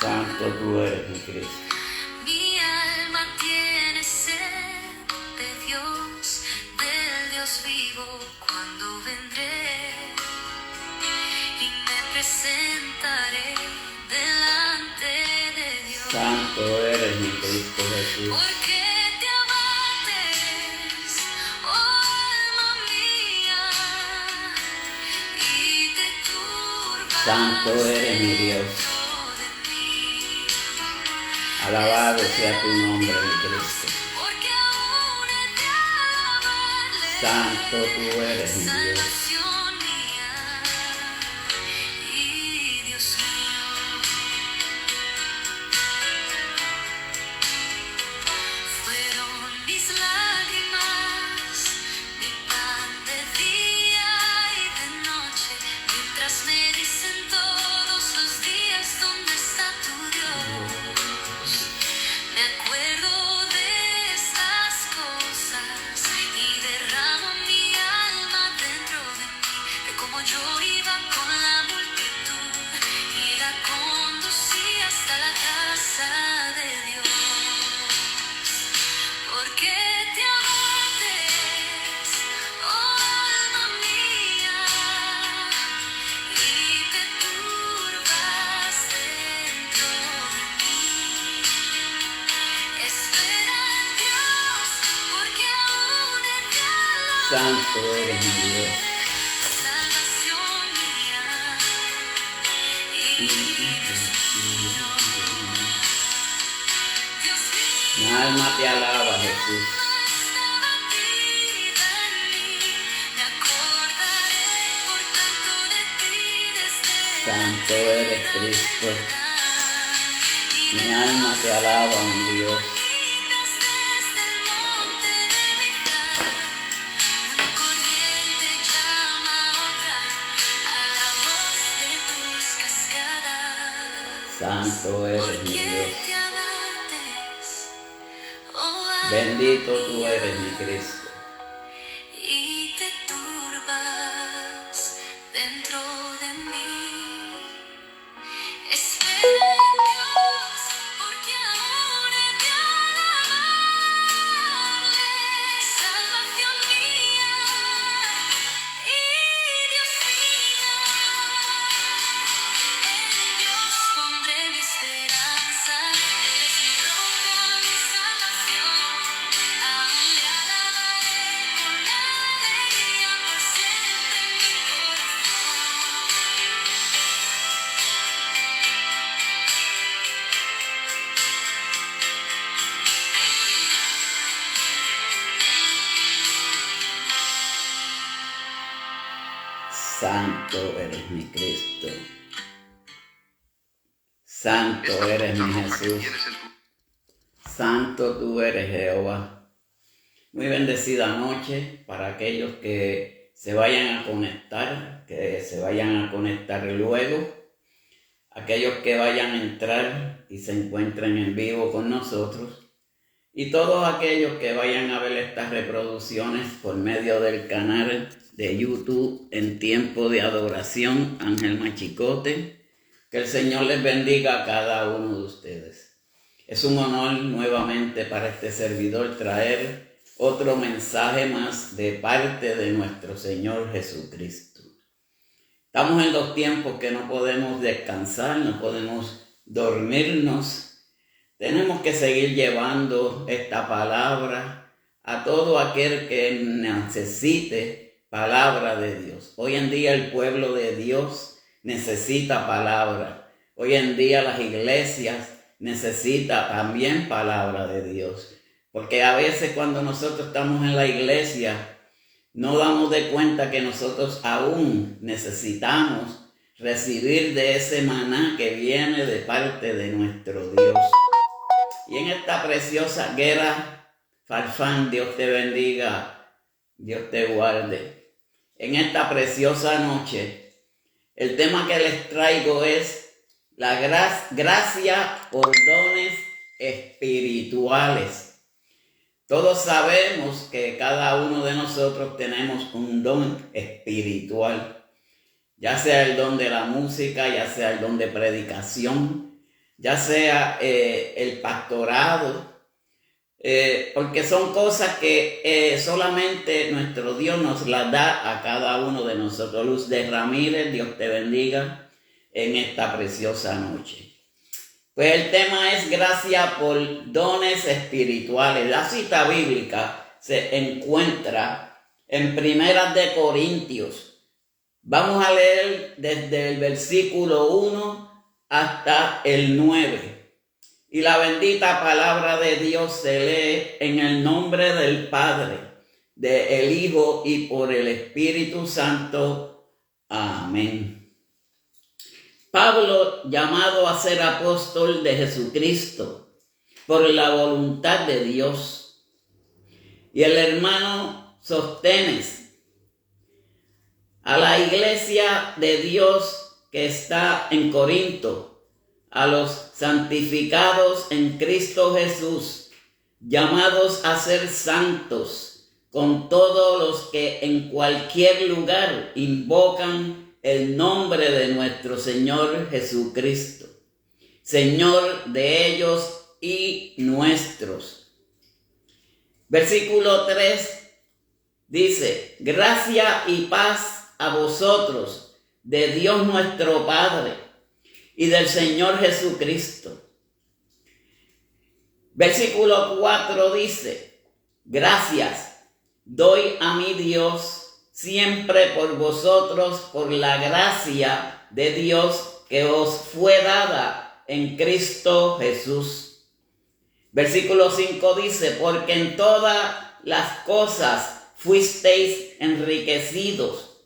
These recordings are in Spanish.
Santo tú eres mi Cristo. Mi alma tiene sed de Dios, del Dios vivo, cuando vendré y me presentaré delante de Dios. Santo eres mi Cristo Jesús. Porque te abates, oh alma mía, y te turbas. Santo eres mi Dios. dentro de mí. Alabado sea tu nombre, mi Cristo. Porque aún he de alabarle, Santo tú eres mi Dios. salvación mía y Dios mío. Fueron mis lágrimas, mi pan de día y de noche, mientras me dicen todos los días dónde está tu Dios. Me acuerdo de estas cosas y derramo mi alma dentro de mí, de cómo yo iba con la multitud y la conducí hasta la casa de Dios. Porque te abates, oh alma mía, y te turbas dentro de mí. Espera en Dios, porque aún he de alabar. Santo eres mi Dios. Salvación mía y Dios mío. Dios mío. Mi alma te alaba, Jesús. Está batida en mí, me acordaré por tanto de ti desde Santo eres Cristo. y Mi alma te alaba, mi Dios. bonitas desde el monte de mi paz. Una corriente llama a otra a la voz de tus cascadas. Santo eres mi Porque Dios. te abates, oh alma Bendito tú mía, eres mi Cristo. y te turbas dentro de mí. Espera en Dios, porque aún he de alabarle. Salvación mía y Dios mío. En Dios pondré mi esperanza, eres mi roca, mi salvación. Aún le alabaré con alegría por siempre en mi corazón. Santo eres mi Cristo. Santo eres mi Jesús. Santo tú eres Jehová. Muy bendecida noche para aquellos que se vayan a conectar luego. Aquellos que vayan a entrar y se encuentren en vivo con nosotros. Y todos aquellos que vayan a ver estas reproducciones por medio del canal de YouTube En Tiempo de Adoración, Ángel Machicote. Que el Señor les bendiga a cada uno de ustedes. Es un honor nuevamente para este servidor traer otro mensaje más de parte de nuestro Señor Jesucristo. Estamos en los tiempos que no podemos descansar, no podemos dormirnos. Tenemos que seguir llevando esta palabra a todo aquel que necesite palabra de Dios. Hoy en día el pueblo de Dios necesita palabra. Hoy en día las iglesias necesitan también palabra de Dios. Porque a veces cuando nosotros estamos en la iglesia no damos de cuenta que nosotros aún necesitamos recibir de ese maná que viene de parte de nuestro Dios. Y en esta preciosa guerra, Farfán, Dios te bendiga, Dios te guarde. En esta preciosa noche, el tema que les traigo es la gracia por dones espirituales. Todos sabemos que cada uno de nosotros tenemos un don espiritual, ya sea el don de la música, ya sea el don de predicación, ya sea el pastorado, porque son cosas que solamente nuestro Dios nos las da a cada uno de nosotros. Luz de Ramírez, Dios te bendiga en esta preciosa noche. Pues el tema es gracia por dones espirituales. La cita bíblica se encuentra en Primeras de Corintios. Vamos a leer desde el versículo 1 hasta el 9. Y la bendita palabra de Dios se lee en el nombre del Padre, del Hijo y por el Espíritu Santo. Amén. Pablo, llamado a ser apóstol de Jesucristo por la voluntad de Dios, y el hermano Sóstenes, a la iglesia de Dios que está en Corinto, a los santificados en Cristo Jesús, llamados a ser santos, con todos los que en cualquier lugar invocan el nombre de nuestro Señor Jesucristo, Señor de ellos y nuestros. Versículo 3 dice: gracia y paz a vosotros, de Dios nuestro Padre y del Señor Jesucristo. Versículo 4 dice: gracias doy a mi Dios siempre por vosotros, por la gracia de Dios que os fue dada en Cristo Jesús. Versículo 5 dice: porque en todas las cosas fuisteis enriquecidos,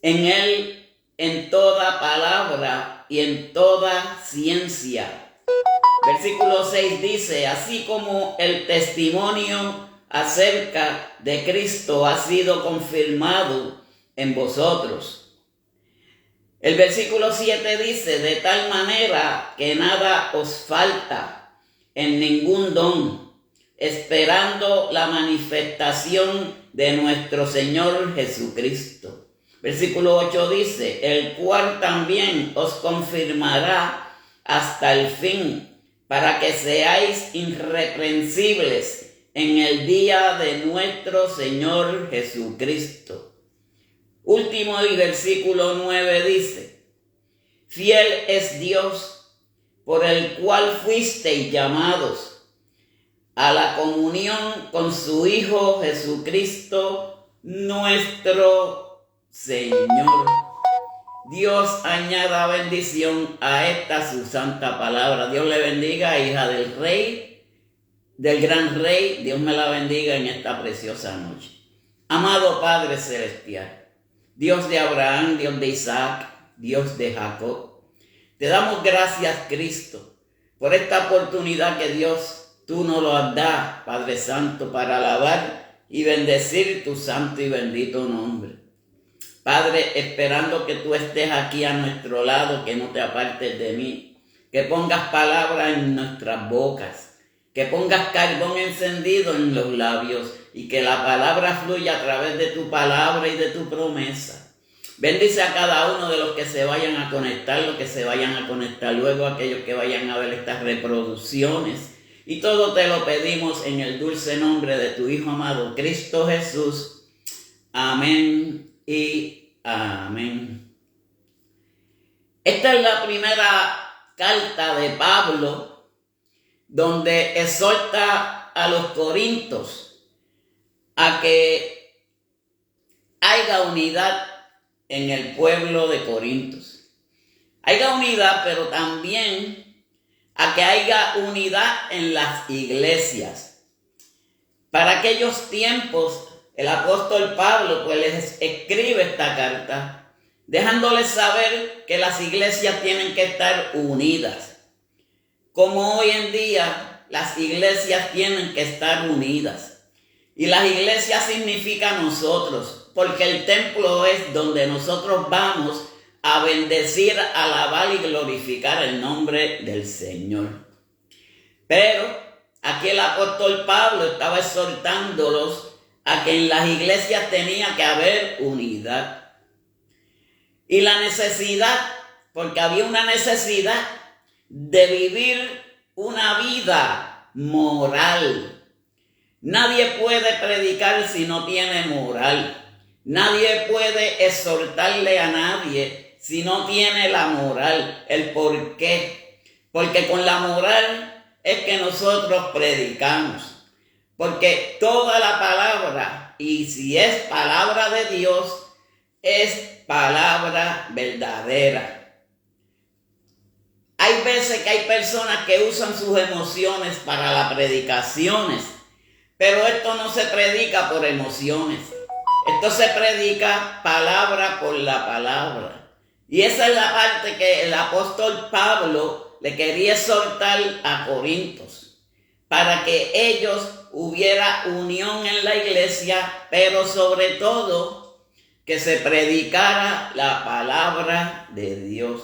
en él en toda palabra y en toda ciencia. Versículo 6 dice: así como el testimonio acerca de Cristo ha sido confirmado en vosotros. El versículo 7 dice: de tal manera que nada os falta en ningún don, esperando la manifestación de nuestro Señor Jesucristo. Versículo 8 dice: el cual también os confirmará hasta el fin, para que seáis irreprensibles en el día de nuestro Señor Jesucristo. Último, y versículo 9 dice: fiel es Dios, por el cual fuisteis llamados a la comunión con su Hijo Jesucristo nuestro Señor. Dios añada bendición a esta su santa palabra. Dios le bendiga, hija del Rey, del gran Rey. Dios me la bendiga en esta preciosa noche. Amado Padre Celestial, Dios de Abraham, Dios de Isaac, Dios de Jacob, te damos gracias, Cristo, por esta oportunidad que Dios, tú nos lo has dado, Padre Santo, para alabar y bendecir tu santo y bendito nombre. Padre, esperando que tú estés aquí a nuestro lado, que no te apartes de mí, que pongas palabras en nuestras bocas, que pongas carbón encendido en los labios y que la palabra fluya a través de tu palabra y de tu promesa. Bendice a cada uno de los que se vayan a conectar, los que se vayan a conectar luego, aquellos que vayan a ver estas reproducciones. Y todo te lo pedimos en el dulce nombre de tu Hijo amado, Cristo Jesús. Amén y amén. Esta es la primera carta de Pablo, donde exhorta a los corintios a que haya unidad en el pueblo de Corintios. Haya unidad, pero también a que haya unidad en las iglesias. Para aquellos tiempos, el apóstol Pablo pues les escribe esta carta, dejándoles saber que las iglesias tienen que estar unidas. Como hoy en día las iglesias tienen que estar unidas. Y las iglesias significa nosotros, porque el templo es donde nosotros vamos a bendecir, alabar y glorificar el nombre del Señor. Pero aquí el apóstol Pablo estaba exhortándolos a que en las iglesias tenía que haber unidad. Y la necesidad, porque había una necesidad de vivir una vida moral. Nadie puede predicar si no tiene moral. Nadie puede exhortarle a nadie si no tiene la moral. ¿El por qué? Porque con la moral es que nosotros predicamos. Porque toda la palabra, y si es palabra de Dios, es palabra verdadera. Hay veces que hay personas que usan sus emociones para las predicaciones, pero esto no se predica por emociones. Esto se predica palabra por la palabra. Y esa es la parte que el apóstol Pablo le quería exhortar a Corintios, para que ellos hubiera unión en la iglesia, pero sobre todo que se predicara la palabra de Dios.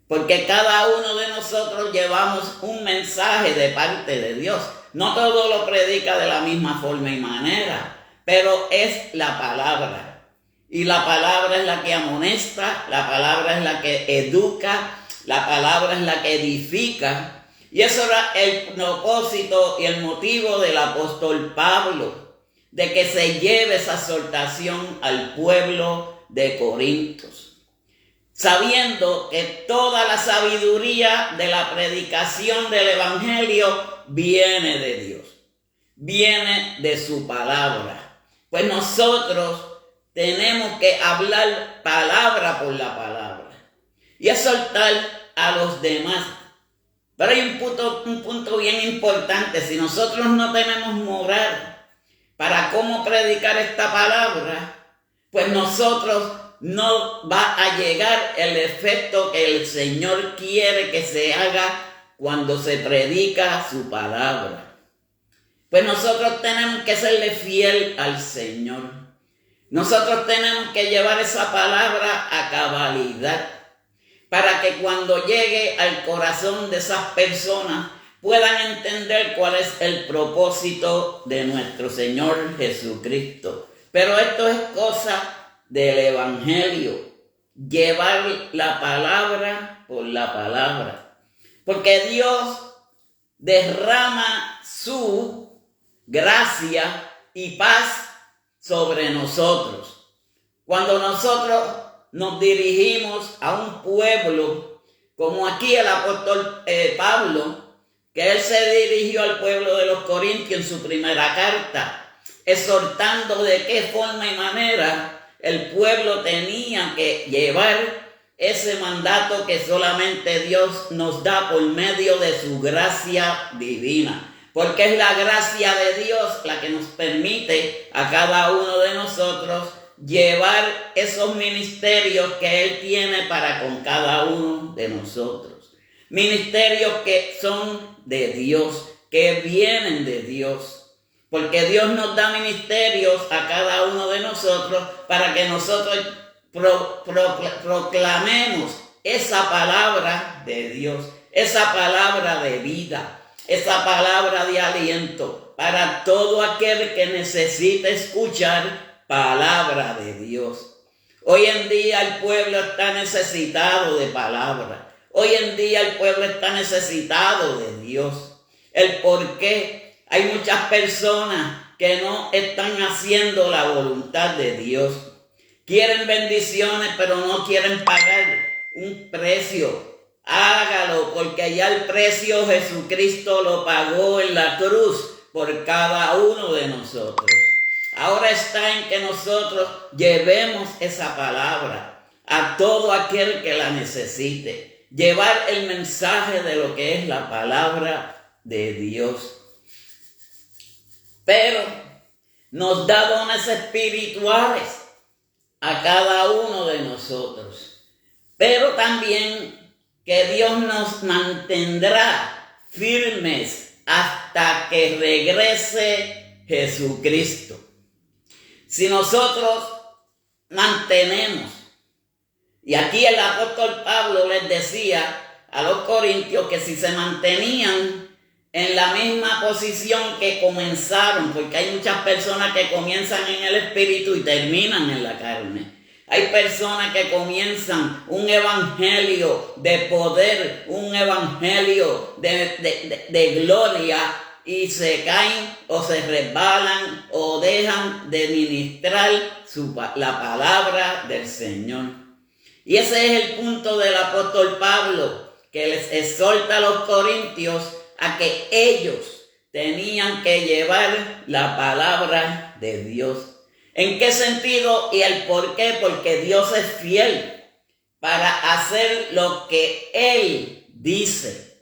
Porque cada uno de nosotros llevamos un mensaje de parte de Dios. No todo lo predica de la misma forma y manera, pero es la palabra. Y la palabra es la que amonesta, la palabra es la que educa, la palabra es la que edifica. Y eso era el propósito y el motivo del apóstol Pablo, de que se lleve esa exhortación al pueblo de Corintios, sabiendo que toda la sabiduría de la predicación del evangelio viene de Dios, viene de su palabra. Pues nosotros tenemos que hablar palabra por la palabra y exhortar a los demás. Pero hay un punto bien importante. Si nosotros no tenemos moral para cómo predicar esta palabra, pues nosotros no va a llegar el efecto que el Señor quiere que se haga cuando se predica su palabra. Pues nosotros tenemos que serle fiel al Señor. Nosotros tenemos que llevar esa palabra a cabalidad, para que cuando llegue al corazón de esas personas puedan entender cuál es el propósito de nuestro Señor Jesucristo. Pero esto es cosa del evangelio, llevar la palabra por la palabra, porque Dios derrama su gracia y paz sobre nosotros. Cuando nosotros nos dirigimos a un pueblo, como aquí el apóstol Pablo, que él se dirigió al pueblo de los Corintios en su primera carta, exhortando de qué forma y manera el pueblo tenía que llevar ese mandato que solamente Dios nos da por medio de su gracia divina. Porque es la gracia de Dios la que nos permite a cada uno de nosotros llevar esos ministerios que Él tiene para con cada uno de nosotros. Ministerios que son de Dios, que vienen de Dios. Porque Dios nos da ministerios a cada uno de nosotros para que nosotros proclamemos esa palabra de Dios, esa palabra de vida, esa palabra de aliento para todo aquel que necesite escuchar palabra de Dios. Hoy en día el pueblo está necesitado de palabra. Hoy en día el pueblo está necesitado de Dios. ¿El por qué? Hay muchas personas que no están haciendo la voluntad de Dios. Quieren bendiciones, pero no quieren pagar un precio. Hágalo, porque ya el precio Jesucristo lo pagó en la cruz por cada uno de nosotros. Ahora está en que nosotros llevemos esa palabra a todo aquel que la necesite. Llevar el mensaje de lo que es la palabra de Dios. Pero nos da dones espirituales a cada uno de nosotros. Pero también que Dios nos mantendrá firmes hasta que regrese Jesucristo. Si nosotros mantenemos, y aquí el apóstol Pablo les decía a los corintios que si se mantenían en la misma posición que comenzaron, porque hay muchas personas que comienzan en el espíritu y terminan en la carne. Hay personas que comienzan un evangelio de poder, un evangelio de gloria, y se caen o se resbalan o dejan de ministrar la palabra del Señor. Y ese es el punto del apóstol Pablo, que les exhorta a los corintios a que ellos tenían que llevar la palabra de Dios. ¿En qué sentido y el por qué? Porque Dios es fiel para hacer lo que Él dice.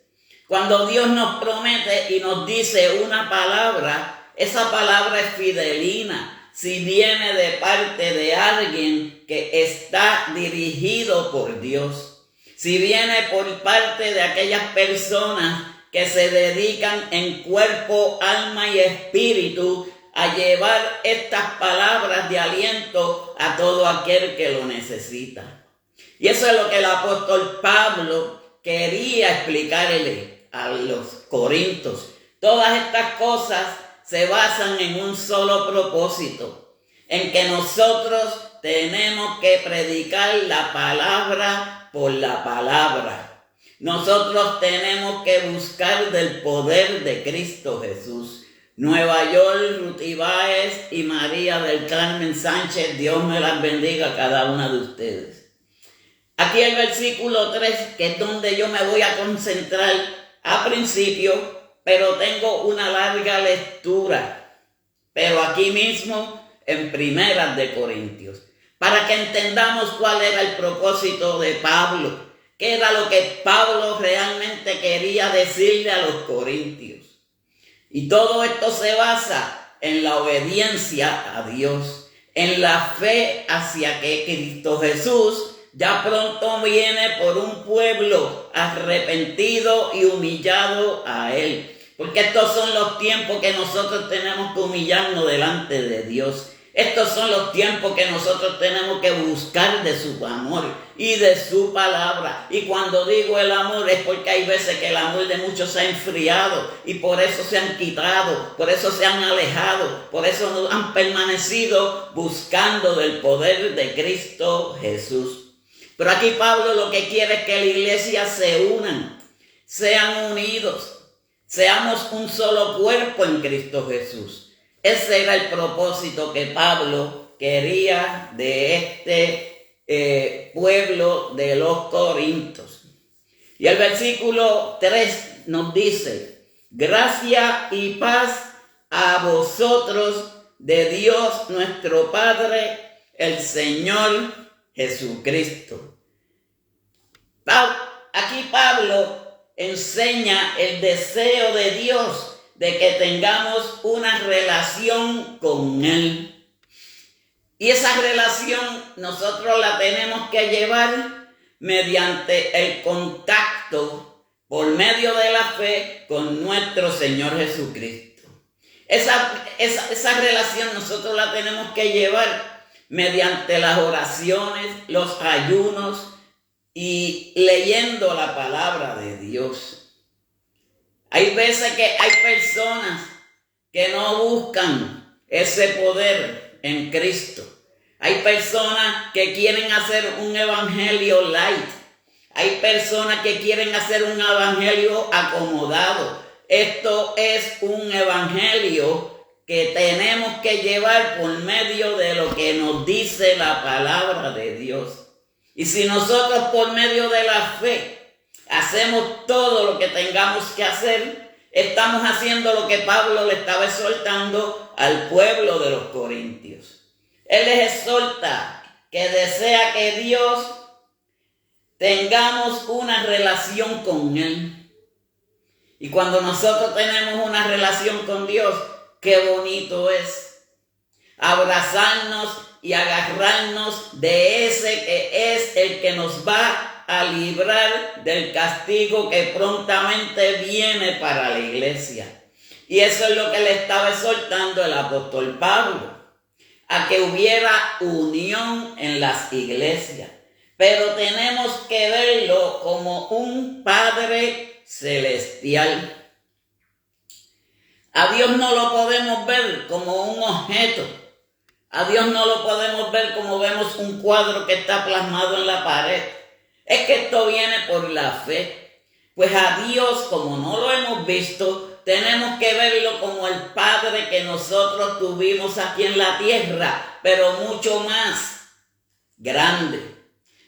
Cuando Dios nos promete y nos dice una palabra, esa palabra es fidelina. Si viene de parte de alguien que está dirigido por Dios. Si viene por parte de aquellas personas que se dedican en cuerpo, alma y espíritu a llevar estas palabras de aliento a todo aquel que lo necesita. Y eso es lo que el apóstol Pablo quería explicarle a los corintios. Todas estas cosas se basan en un solo propósito, en que nosotros tenemos que predicar la palabra por la palabra. Nosotros tenemos que buscar del poder de Cristo Jesús. Nueva York, Ruth Ibáez y María del Carmen Sánchez, Dios me las bendiga a cada una de ustedes. Aquí el versículo 3, que es donde yo me voy a concentrar a principio, pero tengo una larga lectura, pero aquí mismo en Primeras de Corintios, para que entendamos cuál era el propósito de Pablo, qué era lo que Pablo realmente quería decirle a los corintios. Y todo esto se basa en la obediencia a Dios, en la fe hacia que Cristo Jesús ya pronto viene por un pueblo arrepentido y humillado a Él. Porque estos son los tiempos que nosotros tenemos que humillarnos delante de Dios. Estos son los tiempos que nosotros tenemos que buscar de su amor y de su palabra. Y cuando digo el amor es porque hay veces que el amor de muchos se ha enfriado y por eso se han quitado, por eso se han alejado, por eso no han permanecido buscando del poder de Cristo Jesús. Pero aquí Pablo lo que quiere es que la iglesia se unan, sean unidos, seamos un solo cuerpo en Cristo Jesús. Ese era el propósito que Pablo quería de este pueblo de los corintios. Y el versículo 3 nos dice: gracia y paz a vosotros de Dios nuestro Padre, el Señor Jesucristo. Aquí Pablo enseña el deseo de Dios de que tengamos una relación con Él. Y esa relación nosotros la tenemos que llevar mediante el contacto por medio de la fe con nuestro Señor Jesucristo. Esa relación nosotros la tenemos que llevar mediante las oraciones, los ayunos y leyendo la palabra de Dios. Hay veces que hay personas que no buscan ese poder en Cristo. Hay personas que quieren hacer un evangelio light. Hay personas que quieren hacer un evangelio acomodado. Esto es un evangelio que tenemos que llevar por medio de lo que nos dice la palabra de Dios. Y si nosotros por medio de la fe hacemos todo lo que tengamos que hacer, estamos haciendo lo que Pablo le estaba exhortando al pueblo de los corintios. Él les exhorta que desea que Dios tengamos una relación con Él. Y cuando nosotros tenemos una relación con Dios, qué bonito es abrazarnos y agarrarnos de ese que es el que nos va a librar del castigo que prontamente viene para la iglesia. Y eso es lo que le estaba exhortando el apóstol Pablo, a que hubiera unión en las iglesias. Pero tenemos que verlo como un Padre celestial. A Dios no lo podemos ver como un objeto. A Dios no lo podemos ver como vemos un cuadro que está plasmado en la pared. Es que esto viene por la fe. Pues a Dios, como no lo hemos visto, tenemos que verlo como el Padre que nosotros tuvimos aquí en la tierra, pero mucho más grande.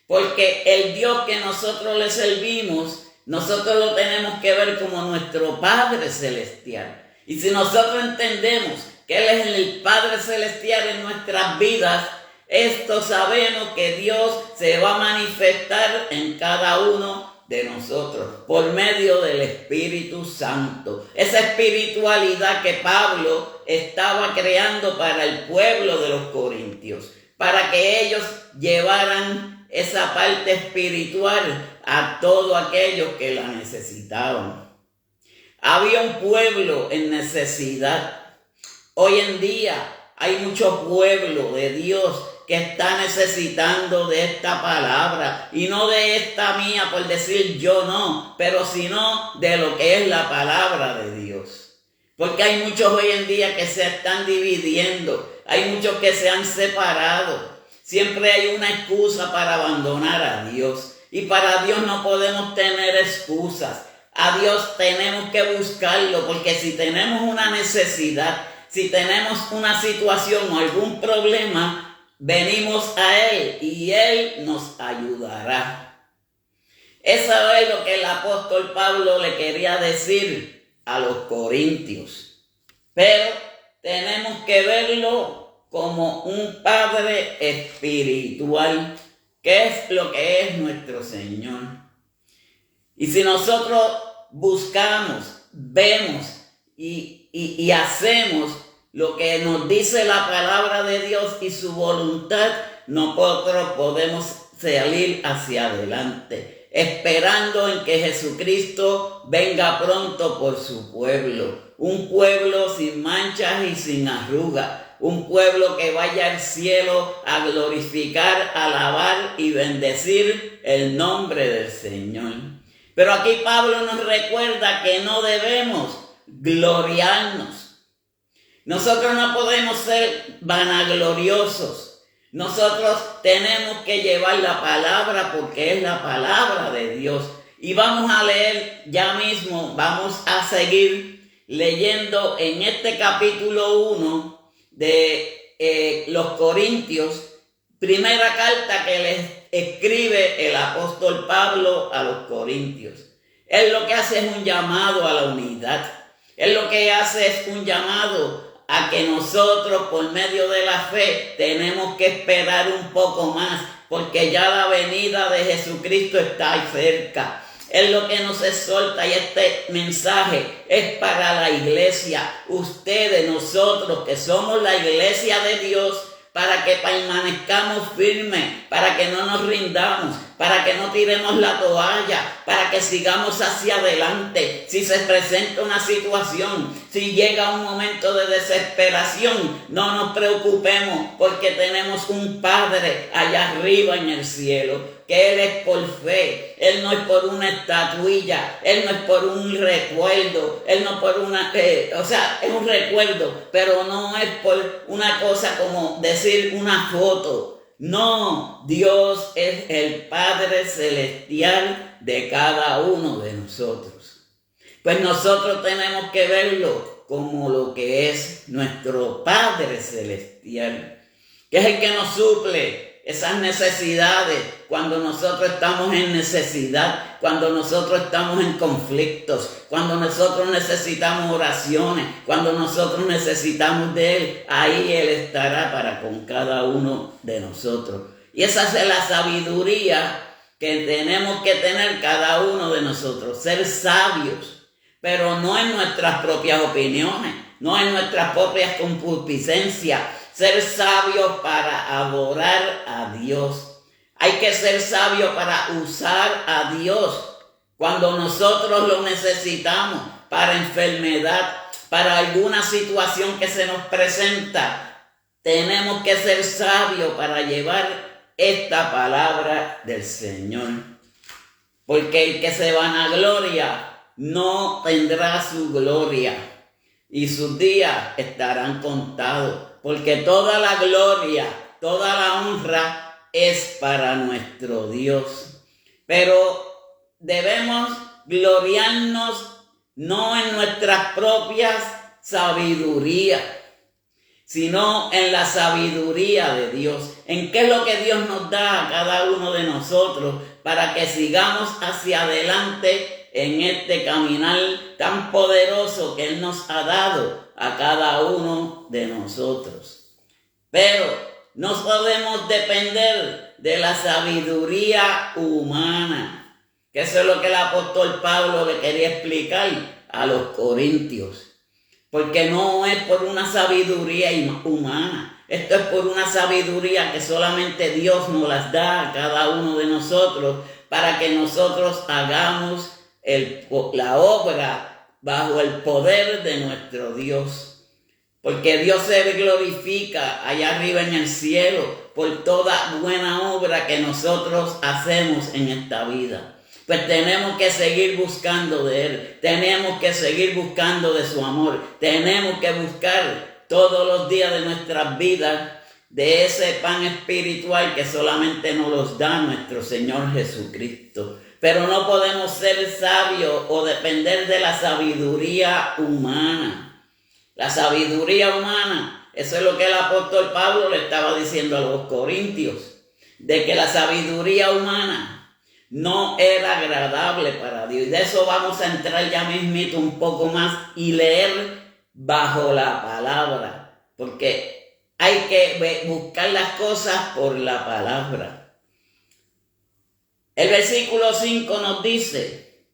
Porque el Dios que nosotros le servimos, nosotros lo tenemos que ver como nuestro Padre Celestial. Y si nosotros entendemos que Él es el Padre Celestial en nuestras vidas, esto sabemos que Dios se va a manifestar en cada uno de nosotros por medio del Espíritu Santo. Esa espiritualidad que Pablo estaba creando para el pueblo de los Corintios, para que ellos llevaran esa parte espiritual a todos aquellos que la necesitaban. Había un pueblo en necesidad. Hoy en día hay mucho pueblo de Dios que está necesitando de esta palabra, y no de esta mía por decir yo no, pero sino de lo que es la palabra de Dios. Porque hay muchos hoy en día que se están dividiendo, hay muchos que se han separado. Siempre hay una excusa para abandonar a Dios, y para Dios no podemos tener excusas. A Dios tenemos que buscarlo, porque si tenemos una necesidad, si tenemos una situación o algún problema, venimos a Él y Él nos ayudará. Eso es lo que el apóstol Pablo le quería decir a los corintios. Pero tenemos que verlo como un Padre espiritual, que es lo que es nuestro Señor. Y si nosotros buscamos, vemos y hacemos lo que nos dice la palabra de Dios y su voluntad, nosotros podemos salir hacia adelante, esperando en que Jesucristo venga pronto por su pueblo. Un pueblo sin manchas y sin arrugas. Un pueblo que vaya al cielo a glorificar, alabar y bendecir el nombre del Señor. Pero aquí Pablo nos recuerda que no debemos gloriarnos. Nosotros no podemos ser vanagloriosos. Nosotros tenemos que llevar la palabra porque es la palabra de Dios. Y vamos a leer ya mismo, vamos a seguir leyendo en este capítulo 1 de los Corintios, primera carta que les escribe el apóstol Pablo a los Corintios. Él lo que hace es un llamado a la unidad. Él lo que hace es un llamado a que nosotros por medio de la fe tenemos que esperar un poco más, porque ya la venida de Jesucristo está cerca. Es lo que nos exhorta, y este mensaje es para la iglesia, ustedes, nosotros que somos la iglesia de Dios, para que permanezcamos firmes, para que no nos rindamos, para que no tiremos la toalla, para que sigamos hacia adelante. Si se presenta una situación, si llega un momento de desesperación, no nos preocupemos, porque tenemos un Padre allá arriba en el cielo, que Él es por fe. Él no es por una estatuilla, Él no es por un recuerdo, Él no es por una, es un recuerdo, pero no es por una cosa como decir una foto. No, Dios es el Padre Celestial de cada uno de nosotros. Pues nosotros tenemos que verlo como lo que es nuestro Padre Celestial, que es el que nos suple esas necesidades cuando nosotros estamos en necesidad, cuando nosotros estamos en conflictos, cuando nosotros necesitamos oraciones, cuando nosotros necesitamos de Él. Ahí Él estará para con cada uno de nosotros. Y esa es la sabiduría que tenemos que tener cada uno de nosotros, ser sabios, pero no en nuestras propias opiniones, no en nuestras propias concupiscencias. Ser sabios para adorar a Dios. Hay que ser sabios para usar a Dios cuando nosotros lo necesitamos, para enfermedad, para alguna situación que se nos presenta. Tenemos que ser sabios para llevar esta palabra del Señor. Porque el que se vanagloria no tendrá su gloria, y sus días estarán contados. porque toda la gloria, toda la honra es para nuestro Dios. Pero debemos gloriarnos no en nuestras propias sabidurías, sino en la sabiduría de Dios. ¿En qué es lo que Dios nos da a cada uno de nosotros para que sigamos hacia adelante en este caminar tan poderoso que Él nos ha dado a cada uno de nosotros? Pero no podemos depender de la sabiduría humana, que eso es lo que el apóstol Pablo le quería explicar a los corintios. Porque no es por una sabiduría humana, esto es por una sabiduría que solamente Dios nos las da a cada uno de nosotros para que nosotros hagamos la obra bajo el poder de nuestro Dios. Porque Dios se glorifica allá arriba en el cielo por toda buena obra que nosotros hacemos en esta vida. Pues tenemos que seguir buscando de Él, tenemos que seguir buscando de su amor, tenemos que buscar todos los días de nuestras vidas de ese pan espiritual que solamente nos los da nuestro Señor Jesucristo. Pero no podemos ser sabios o depender de la sabiduría humana. La sabiduría humana, eso es lo que el apóstol Pablo le estaba diciendo a los corintios, de que la sabiduría humana no era agradable para Dios. Y de eso vamos a entrar ya mismito un poco más y leer bajo la palabra, porque hay que buscar las cosas por la palabra. El versículo 5 nos dice: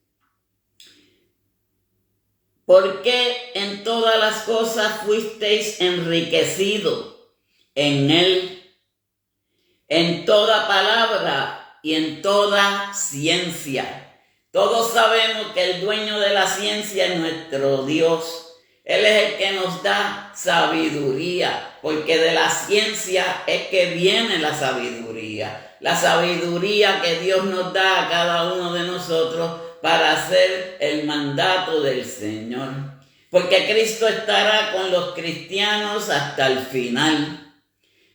¿por qué en todas las cosas fuisteis enriquecidos en Él, en toda palabra y en toda ciencia? Todos sabemos que el dueño de la ciencia es nuestro Dios. Él es el que nos da sabiduría, porque de la ciencia es que viene la sabiduría. La sabiduría que Dios nos da a cada uno de nosotros para hacer el mandato del Señor. Porque Cristo estará con los cristianos hasta el final.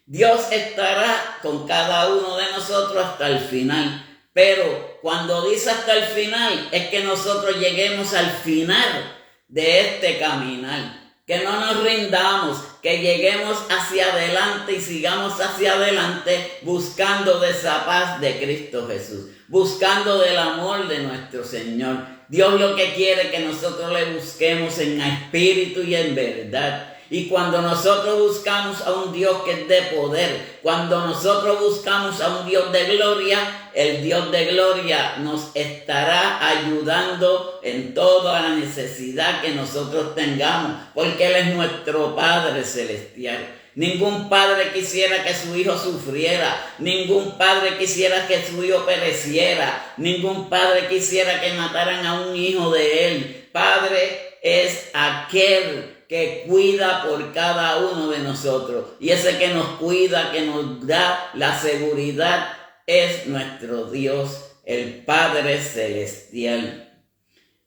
Dios estará con cada uno de nosotros hasta el final. Pero cuando dice hasta el final, es que nosotros lleguemos al final de este caminar. Que no nos rindamos, que lleguemos hacia adelante y sigamos hacia adelante buscando de esa paz de Cristo Jesús, buscando del amor de nuestro Señor. Dios lo que quiere es que nosotros le busquemos en espíritu y en verdad. Y cuando nosotros buscamos a un Dios que es de poder, cuando nosotros buscamos a un Dios de gloria, el Dios de gloria nos estará ayudando en toda la necesidad que nosotros tengamos, porque Él es nuestro Padre celestial. Ningún padre quisiera que su hijo sufriera, ningún padre quisiera que su hijo pereciera, ningún padre quisiera que mataran a un hijo de él. Padre es aquel que cuida por cada uno de nosotros, y ese que nos cuida, que nos da la seguridad, es nuestro Dios, el Padre celestial.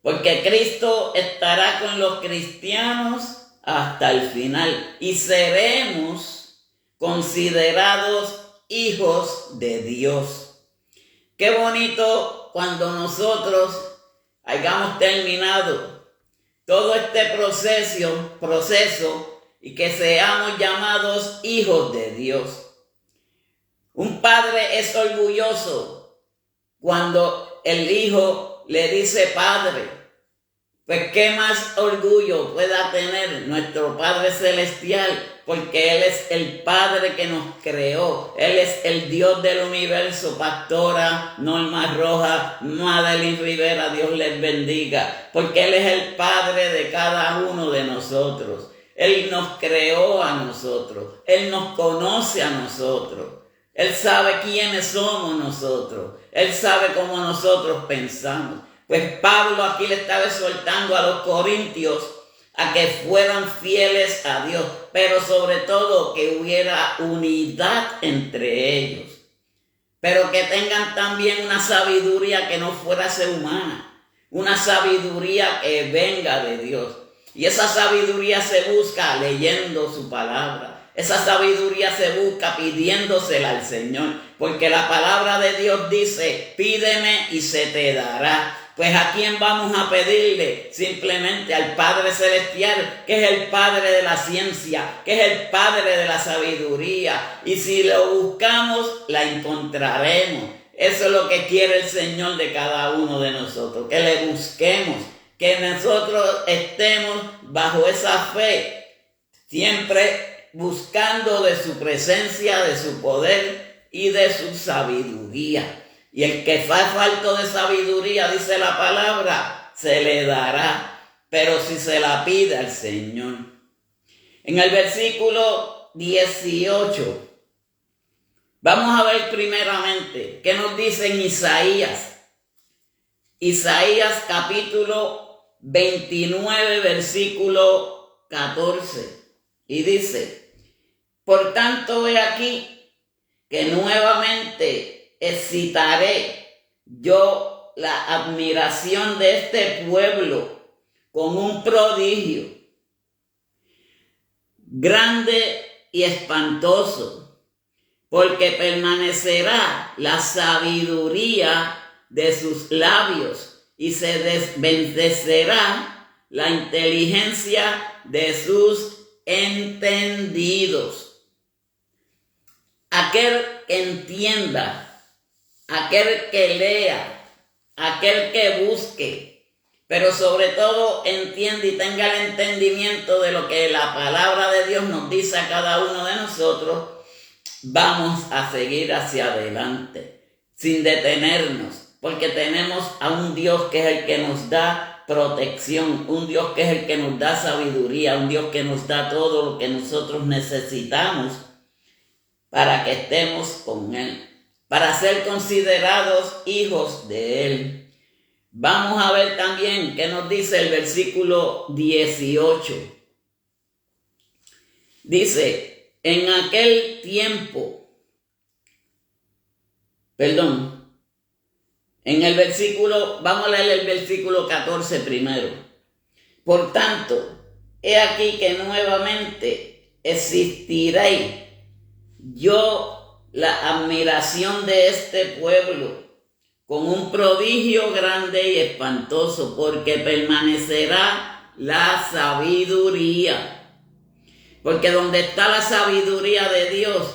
Porque Cristo estará con los cristianos hasta el final y seremos considerados hijos de Dios. Qué bonito cuando nosotros hayamos terminado todo este proceso y que seamos llamados hijos de Dios. Un padre es orgulloso cuando el hijo le dice padre. Pues qué más orgullo pueda tener nuestro Padre Celestial, porque Él es el Padre que nos creó. Él es el Dios del universo. Pastora Norma Rojas, Madeline Rivera, Dios les bendiga, porque Él es el Padre de cada uno de nosotros. Él nos creó a nosotros, Él nos conoce a nosotros, Él sabe quiénes somos nosotros, Él sabe cómo nosotros pensamos. Pues Pablo aquí le estaba exhortando a los corintios a que fueran fieles a Dios, pero sobre todo que hubiera unidad entre ellos, pero que tengan también una sabiduría que no fuera ser humana, una sabiduría que venga de Dios. Y esa sabiduría se busca leyendo su palabra. Esa sabiduría se busca pidiéndosela al Señor, porque la palabra de Dios dice, pídeme y se te dará. Pues ¿a quién vamos a pedirle? Simplemente al Padre Celestial, que es el Padre de la ciencia, que es el Padre de la sabiduría. Y si lo buscamos, la encontraremos. Eso es lo que quiere el Señor de cada uno de nosotros, que le busquemos, que nosotros estemos bajo esa fe, siempre buscando de su presencia, de su poder y de su sabiduría. Y el que está falto de sabiduría, dice la palabra, se le dará, pero si se la pide al Señor. En el versículo 18, vamos a ver primeramente qué nos dice en Isaías. Isaías capítulo 29, versículo 14. Y dice, por tanto he aquí que nuevamente excitaré yo la admiración de este pueblo con un prodigio grande y espantoso, porque permanecerá la sabiduría de sus labios y se desvanecerá la inteligencia de sus entendidos. Aquel que entienda, aquel que lea, aquel que busque, pero sobre todo entienda y tenga el entendimiento de lo que la palabra de Dios nos dice a cada uno de nosotros, vamos a seguir hacia adelante, sin detenernos, porque tenemos a un Dios que es el que nos da protección, un Dios que es el que nos da sabiduría, un Dios que nos da todo lo que nosotros necesitamos para que estemos con Él, para ser considerados hijos de Él. Vamos a ver también qué nos dice el versículo 18. Dice, en aquel tiempo, en el versículo, vamos a leer el versículo 14 primero. Por tanto, he aquí que nuevamente existiréis yo la admiración de este pueblo con un prodigio grande y espantoso, porque permanecerá la sabiduría. Porque donde está la sabiduría de Dios,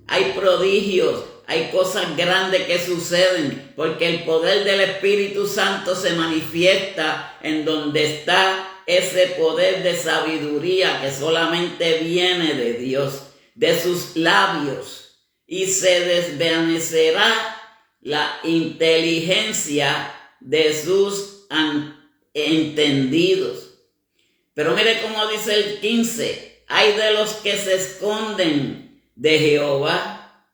hay prodigios, hay cosas grandes que suceden, porque el poder del Espíritu Santo se manifiesta en donde está ese poder de sabiduría que solamente viene de Dios, de sus labios. Y se desvanecerá la inteligencia de sus entendidos. Pero mire cómo dice el 15, hay de los que se esconden de Jehová,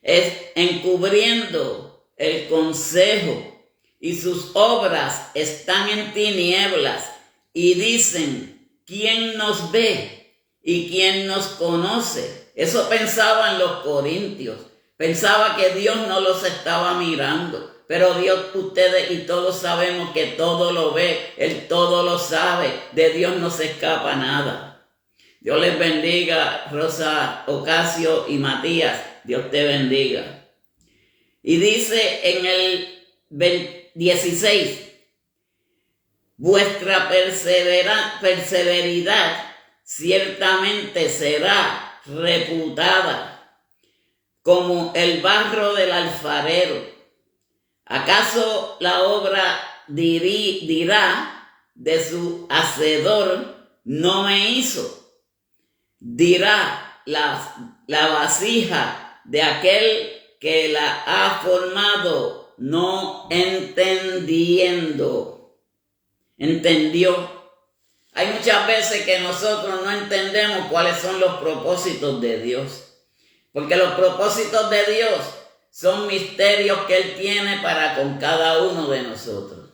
encubriendo el consejo, y sus obras están en tinieblas, y dicen, ¿quién nos ve y quién nos conoce? Eso pensaban los corintios. Pensaba que Dios no los estaba mirando. Pero Dios, ustedes y todos sabemos que todo lo ve. Él todo lo sabe. De Dios no se escapa nada. Dios les bendiga, Rosa Ocasio y Matías. Dios te bendiga. Y dice en el 16, vuestra perseveridad ciertamente será reputada como el barro del alfarero. ¿Acaso la obra dirá de su hacedor, no me hizo? Dirá la vasija de aquel que la ha formado, no entendió. Hay muchas veces que nosotros no entendemos cuáles son los propósitos de Dios. Porque los propósitos de Dios son misterios que Él tiene para con cada uno de nosotros.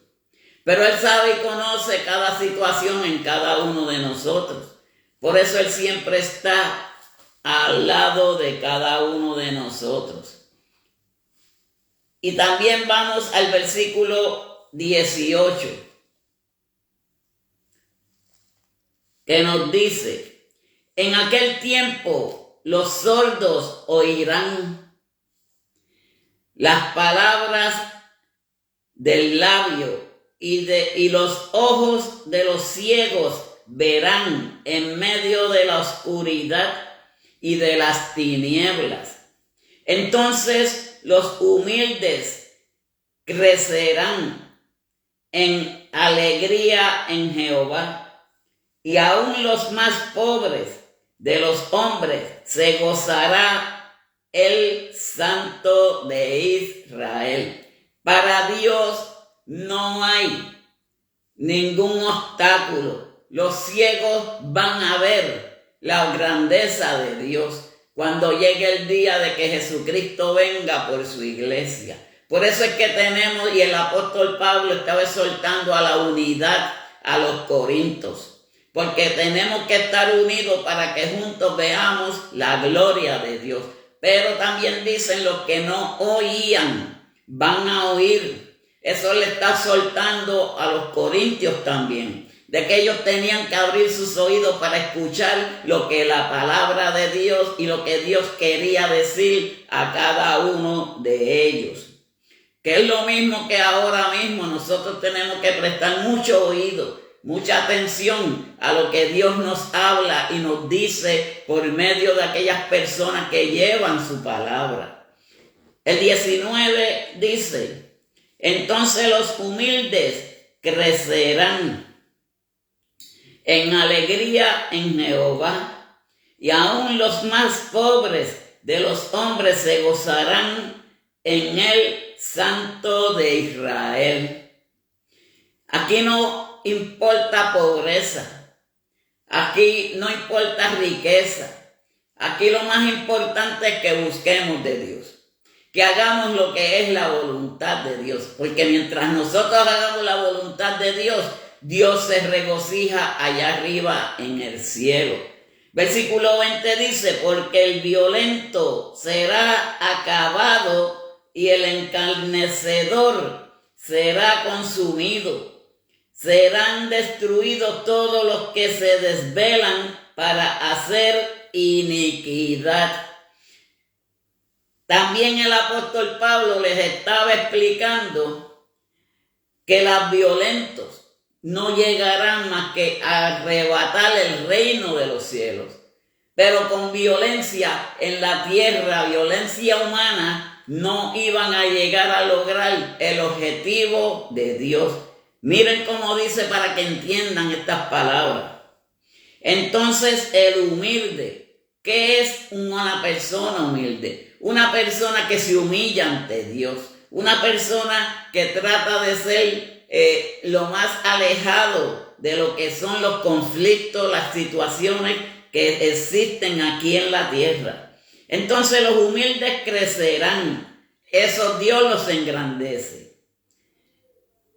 Pero Él sabe y conoce cada situación en cada uno de nosotros. Por eso Él siempre está al lado de cada uno de nosotros. Y también vamos al versículo 18. Que nos dice, en aquel tiempo los sordos oirán, las palabras del labio y los ojos de los ciegos verán en medio de la oscuridad y de las tinieblas. Entonces los humildes crecerán en alegría en Jehová, y aún los más pobres de los hombres se gozará el Santo de Israel. Para Dios no hay ningún obstáculo. Los ciegos van a ver la grandeza de Dios cuando llegue el día de que Jesucristo venga por su iglesia. Por eso es que tenemos, y el apóstol Pablo estaba exhortando a la unidad a los corintios, porque tenemos que estar unidos para que juntos veamos la gloria de Dios. Pero también dicen, los que no oían van a oír. Eso le está soltando a los corintios también, de que ellos tenían que abrir sus oídos para escuchar lo que la palabra de Dios y lo que Dios quería decir a cada uno de ellos. Que es lo mismo que ahora mismo nosotros tenemos que prestar mucho oído, mucha atención a lo que Dios nos habla y nos dice por medio de aquellas personas que llevan su palabra. El 19 dice: entonces los humildes crecerán en alegría en Jehová, y aún los más pobres de los hombres se gozarán en el Santo de Israel. Aquí no importa pobreza, aquí no importa riqueza, aquí lo más importante es que busquemos de Dios, que hagamos lo que es la voluntad de Dios, porque mientras nosotros hagamos la voluntad de Dios, Dios se regocija allá arriba en el cielo. Versículo 20 dice: porque el violento será acabado y el encarnecedor será consumido. Serán destruidos todos los que se desvelan para hacer iniquidad. También el apóstol Pablo les estaba explicando que los violentos no llegarán más que a arrebatar el reino de los cielos. Pero con violencia en la tierra, violencia humana, no iban a llegar a lograr el objetivo de Dios. Miren cómo dice para que entiendan estas palabras. Entonces el humilde, ¿qué es una persona humilde? Una persona que se humilla ante Dios, una persona que trata de ser lo más alejado de lo que son los conflictos, las situaciones que existen aquí en la tierra. Entonces los humildes crecerán, eso Dios los engrandece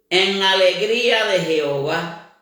en alegría de Jehová,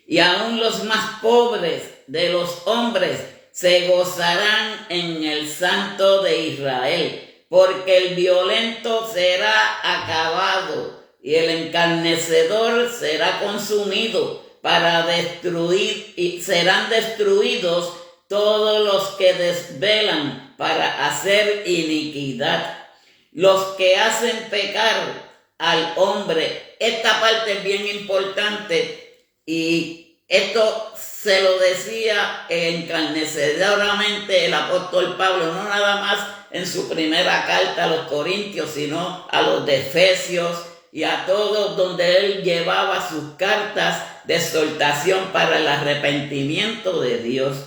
y aún los más pobres de los hombres se gozarán en el Santo de Israel, porque el violento será acabado y el encarnecedor será consumido para destruir, y serán destruidos todos los que desvelan para hacer iniquidad, los que hacen pecar al hombre. Esta parte es bien importante, y esto se lo decía encarnecedoramente el apóstol Pablo, no nada más en su primera carta a los Corintios, sino a los de Efesios y a todos donde él llevaba sus cartas de exhortación para el arrepentimiento de Dios.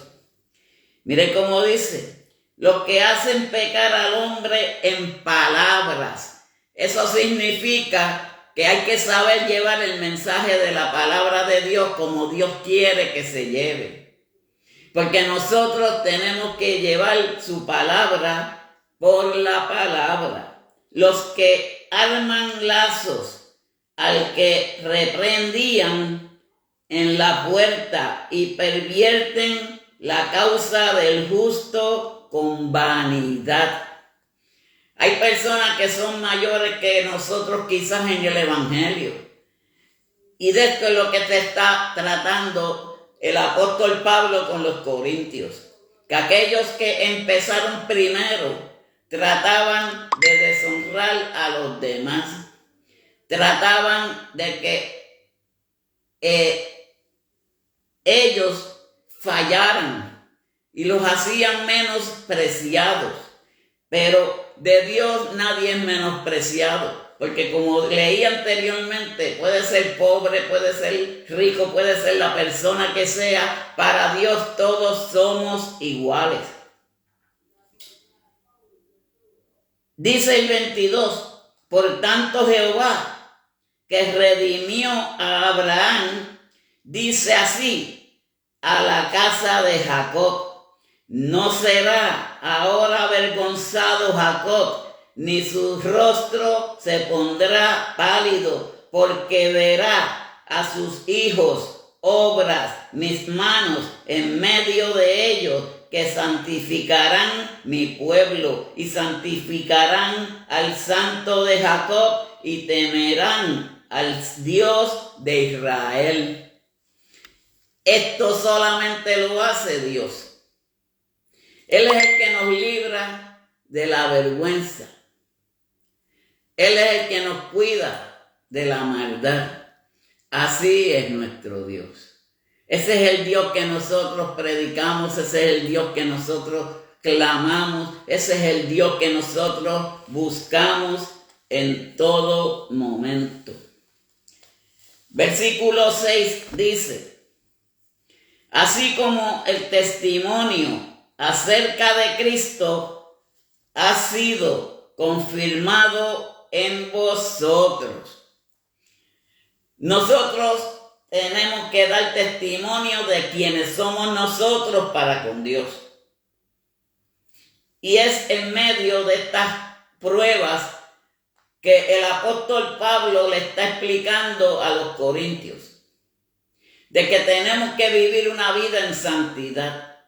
Miren cómo dice: los que hacen pecar al hombre en palabras. Eso significa que hay que saber llevar el mensaje de la palabra de Dios como Dios quiere que se lleve. Porque nosotros tenemos que llevar su palabra por la palabra. Los que arman lazos al que reprendían en la puerta y pervierten la causa del justo con vanidad. Hay personas que son mayores que nosotros quizás en el evangelio. Y de esto es lo que te está tratando el apóstol Pablo con los corintios. que aquellos que empezaron primero trataban de deshonrar a los demás, trataban de que ellos fallaran y los hacían menospreciados. Pero de Dios nadie es menospreciado, porque como leí anteriormente, puede ser pobre, puede ser rico, puede ser la persona que sea, para Dios todos somos iguales. Dice el 22, por tanto Jehová, que redimió a Abraham, dice así a la casa de Jacob: no será ahora avergonzado Jacob, ni su rostro se pondrá pálido, porque verá a sus hijos obras mis manos en medio de ellos, que santificarán mi pueblo y santificarán al Santo de Jacob y temerán al Dios de Israel. Esto solamente lo hace Dios. Él es el que nos libra de la vergüenza. Él es el que nos cuida de la maldad. Así es nuestro Dios. Ese es el Dios que nosotros predicamos, ese es el Dios que nosotros clamamos, ese es el Dios que nosotros buscamos en todo momento. Versículo 6 dice: así como el testimonio acerca de Cristo ha sido confirmado en vosotros. Nosotros tenemos que dar testimonio de quienes somos nosotros para con Dios. Y es en medio de estas pruebas que el apóstol Pablo le está explicando a los corintios, de que tenemos que vivir una vida en santidad,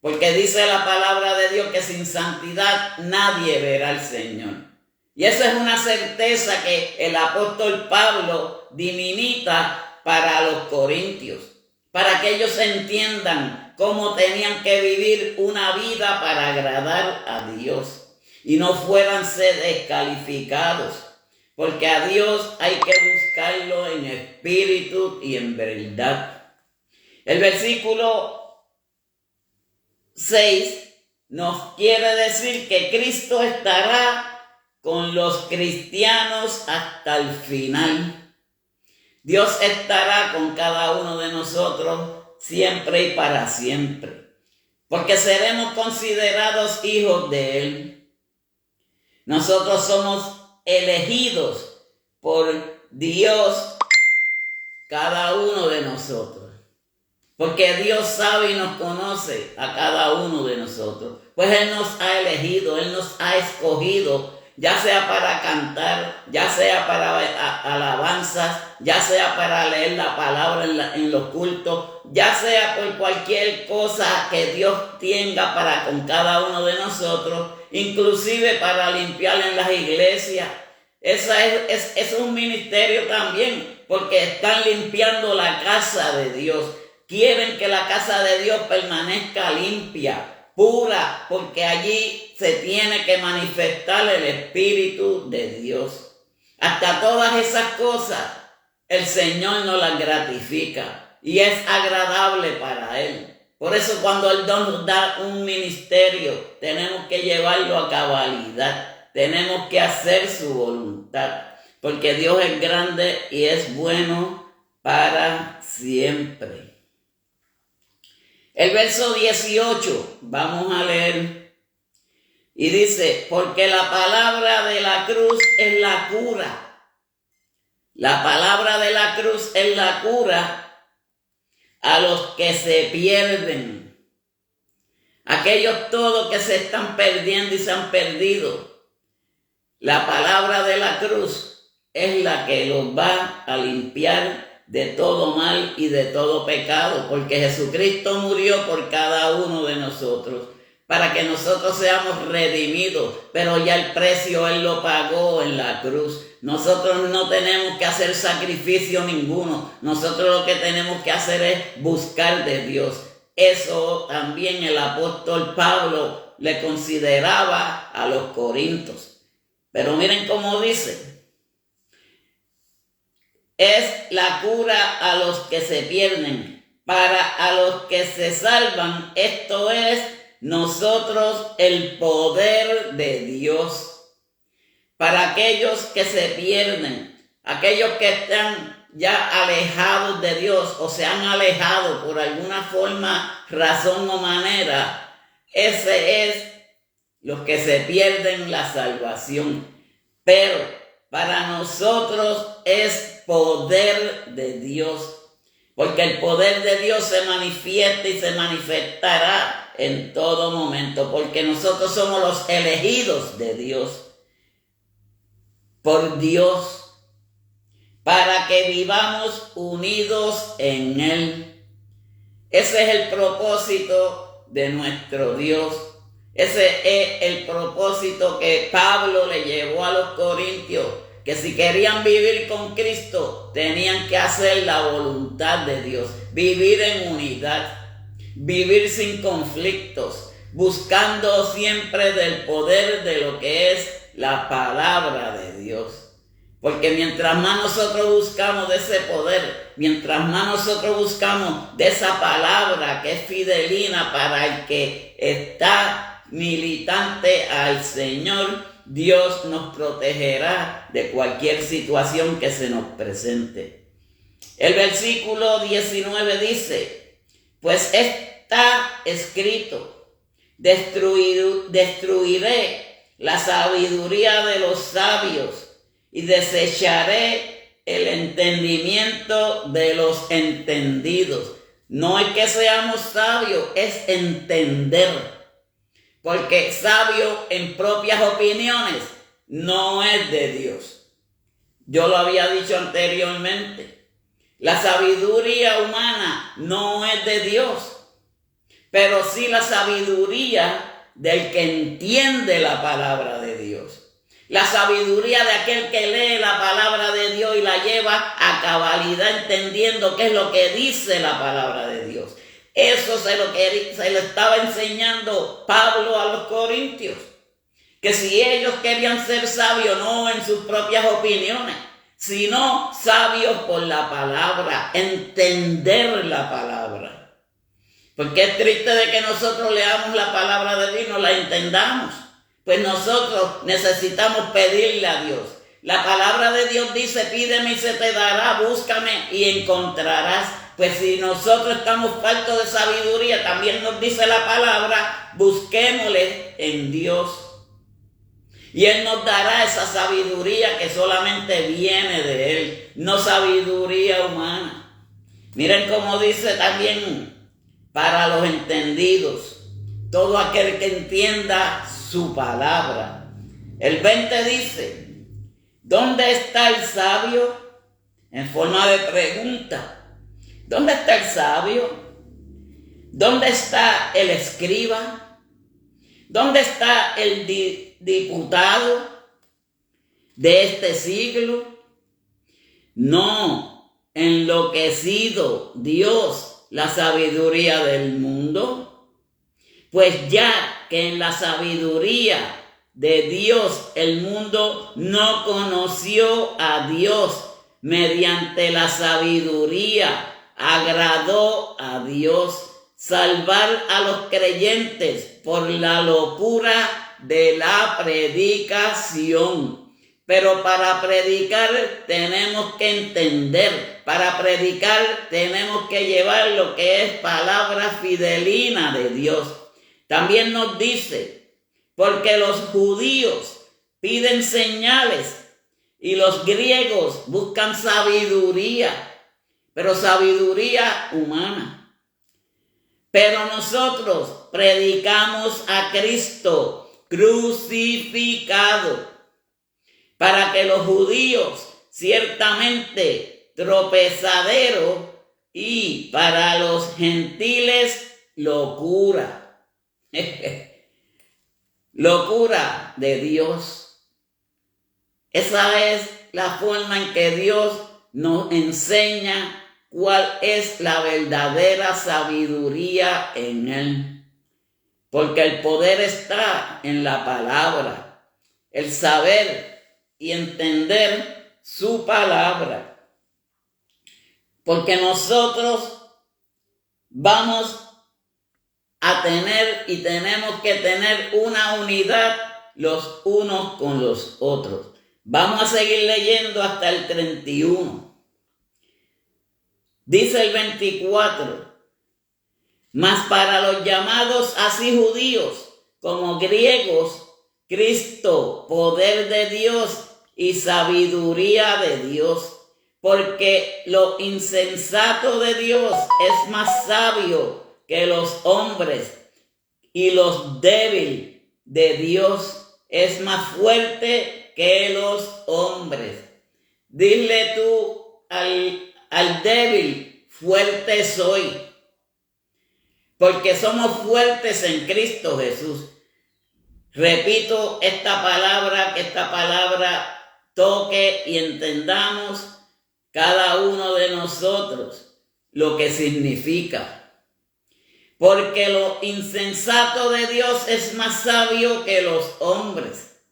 porque dice la palabra de Dios que sin santidad nadie verá al Señor. Y eso es una certeza que el apóstol Pablo dimimita para los corintios, para que ellos entiendan cómo tenían que vivir una vida para agradar a Dios y no fueran ser descalificados, porque a Dios hay que buscarlo en espíritu y en verdad. El versículo 6 nos quiere decir que Cristo estará con los cristianos hasta el final. Dios estará con cada uno de nosotros siempre y para siempre, porque seremos considerados hijos de Él. Nosotros somos elegidos por Dios, cada uno de nosotros, porque Dios sabe y nos conoce a cada uno de nosotros, pues Él nos ha elegido, Él nos ha escogido, ya sea para cantar, ya sea para alabanzas, ya sea para leer la palabra en los cultos, ya sea por cualquier cosa que Dios tenga para con cada uno de nosotros, inclusive para limpiar en las iglesias. Es un ministerio también, porque están limpiando la casa de Dios. Quieren que la casa de Dios permanezca limpia, pura, porque allí se tiene que manifestar el Espíritu de Dios. Hasta todas esas cosas el Señor nos las gratifica y es agradable para Él. Por eso cuando Él nos da un ministerio, tenemos que llevarlo a cabalidad, tenemos que hacer su voluntad, porque Dios es grande y es bueno para siempre. El verso 18, vamos a leer, y dice: porque la palabra de la cruz es la cura. La palabra de la cruz es la cura a los que se pierden. Aquellos todos que se están perdiendo y se han perdido. La palabra de la cruz es la que los va a limpiar de todo mal y de todo pecado, porque Jesucristo murió por cada uno de nosotros, para que nosotros seamos redimidos, pero ya el precio Él lo pagó en la cruz. Nosotros no tenemos que hacer sacrificio ninguno, nosotros lo que tenemos que hacer es buscar de Dios. Eso también el apóstol Pablo le consideraba a los corintios. Pero miren cómo dice: es la cura a los que se pierden, para a los que se salvan, esto es, nosotros el poder de Dios. Para aquellos que se pierden, aquellos que están ya alejados de Dios o se han alejado por alguna forma, razón o manera, ese es los que se pierden la salvación. Pero para nosotros es poder de Dios, porque el poder de Dios se manifiesta y se manifestará en todo momento, porque nosotros somos los elegidos de Dios, por Dios, para que vivamos unidos en Él. Ese es el propósito de nuestro Dios. Ese es el propósito que Pablo le llevó a los corintios, que si querían vivir con Cristo, tenían que hacer la voluntad de Dios, vivir en unidad, vivir sin conflictos, buscando siempre del poder de lo que es la palabra de Dios. Porque mientras más nosotros buscamos de ese poder, mientras más nosotros buscamos de esa palabra que es fidelina para el que está militante al Señor, Dios nos protegerá de cualquier situación que se nos presente. El versículo 19 dice: pues está escrito, destruiré la sabiduría de los sabios y desecharé el entendimiento de los entendidos. No es que seamos sabios, es entender. Porque sabio en propias opiniones no es de Dios. Yo lo había dicho anteriormente. La sabiduría humana no es de Dios, pero sí la sabiduría del que entiende la palabra de Dios. La sabiduría de aquel que lee la palabra de Dios y la lleva a cabalidad entendiendo qué es lo que dice la palabra de Dios. Eso se lo estaba enseñando Pablo a los corintios. Que si ellos querían ser sabios, no en sus propias opiniones, sino sabios por la palabra, entender la palabra. Porque es triste de que nosotros leamos la palabra de Dios y no la entendamos. Pues nosotros necesitamos pedirle a Dios. La palabra de Dios dice: pídeme y se te dará, búscame y encontrarás. Pues si nosotros estamos faltos de sabiduría, también nos dice la palabra: busquémosle en Dios. Y Él nos dará esa sabiduría que solamente viene de Él, no sabiduría humana. Miren cómo dice también: para los entendidos, todo aquel que entienda su palabra. El 20 dice: ¿dónde está el sabio? En forma de pregunta. ¿Dónde está el sabio? ¿Dónde está el escriba? ¿Dónde está el diputado de este siglo? ¿No enloquecido Dios la sabiduría del mundo? Pues ya que en la sabiduría de Dios el mundo no conoció a Dios, mediante la sabiduría agradó a Dios salvar a los creyentes por la locura de la predicación. Pero para predicar tenemos que entender, para predicar tenemos que llevar lo que es palabra fidelina de Dios. También nos dice: porque los judíos piden señales y los griegos buscan sabiduría, pero sabiduría humana. Pero nosotros predicamos a Cristo crucificado, para que los judíos ciertamente tropezadero y para los gentiles locura. Locura de Dios. Esa es la forma en que Dios nos enseña cuál es la verdadera sabiduría en Él. Porque el poder está en la palabra, el saber y entender su palabra. Porque nosotros vamos a tener y tenemos que tener una unidad los unos con los otros. Vamos a seguir leyendo hasta el 31. Dice el 24. Mas para los llamados así judíos como griegos, Cristo, poder de Dios y sabiduría de Dios. Porque lo insensato de Dios es más sabio que los hombres, y los débiles de Dios es más fuerte que los hombres. Dile tú al débil, fuerte soy, porque somos fuertes en Cristo Jesús. Repito esta palabra, que esta palabra toque y entendamos cada uno de nosotros lo que significa. Porque lo insensato de Dios es más sabio que los hombres,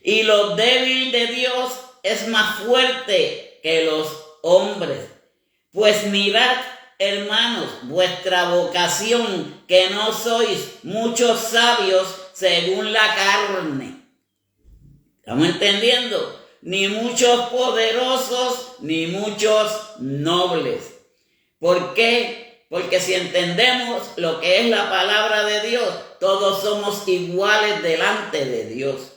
y lo débil de Dios es más fuerte que los hombres. Pues mirad, hermanos, vuestra vocación, que no sois muchos sabios según la carne. ¿Estamos entendiendo? Ni muchos poderosos, ni muchos nobles. ¿Por qué? Porque si entendemos lo que es la palabra de Dios, todos somos iguales delante de Dios.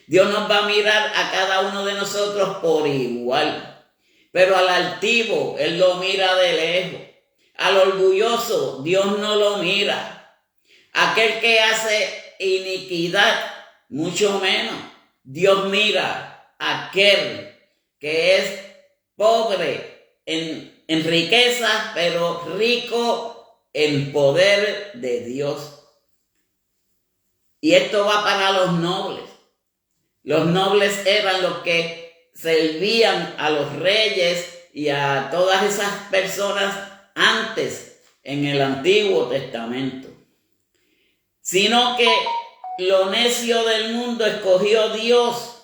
Dios nos va a mirar a cada uno de nosotros por igual. Pero al altivo, Él lo mira de lejos. Al orgulloso, Dios no lo mira. Aquel que hace iniquidad, mucho menos. Dios mira a aquel que es pobre en riqueza, pero rico en poder de Dios. Y esto va para los nobles. Los nobles eran los que servían a los reyes y a todas esas personas antes en el Antiguo Testamento. Sino que lo necio del mundo escogió Dios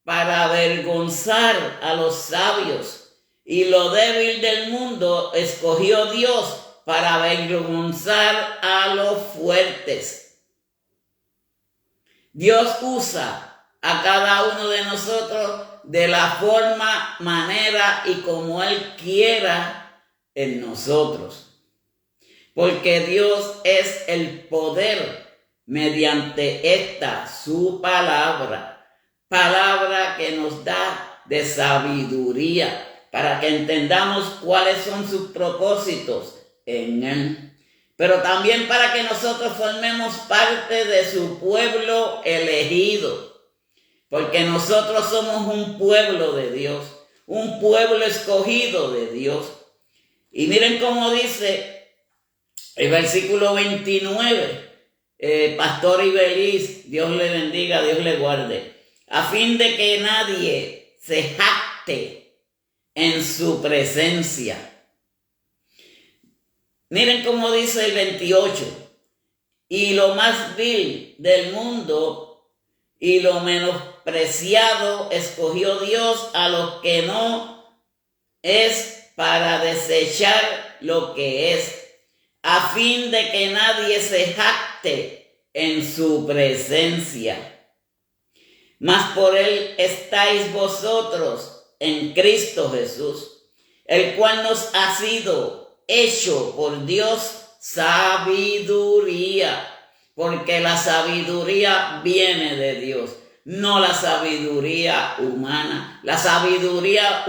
para avergonzar a los sabios, y lo débil del mundo escogió Dios para avergonzar a los fuertes. Dios usa a cada uno de nosotros de la forma, manera y como Él quiera en nosotros. Porque Dios es el poder mediante esta su palabra. Palabra que nos da de sabiduría, para que entendamos cuáles son sus propósitos en Él. Pero también para que nosotros formemos parte de su pueblo elegido. Porque nosotros somos un pueblo de Dios, un pueblo escogido de Dios. Y miren cómo dice el versículo 29. Pastor Ibeliz, Dios le bendiga, Dios le guarde. A fin de que nadie se jacte en su presencia. Miren cómo dice el 28. Y lo más vil del mundo y lo menospreciado escogió Dios a lo que no es, para desechar lo que es, a fin de que nadie se jacte en su presencia. Mas por Él estáis vosotros en Cristo Jesús, el cual nos ha sido hecho por Dios sabiduría, porque la sabiduría viene de Dios, no la sabiduría humana. La sabiduría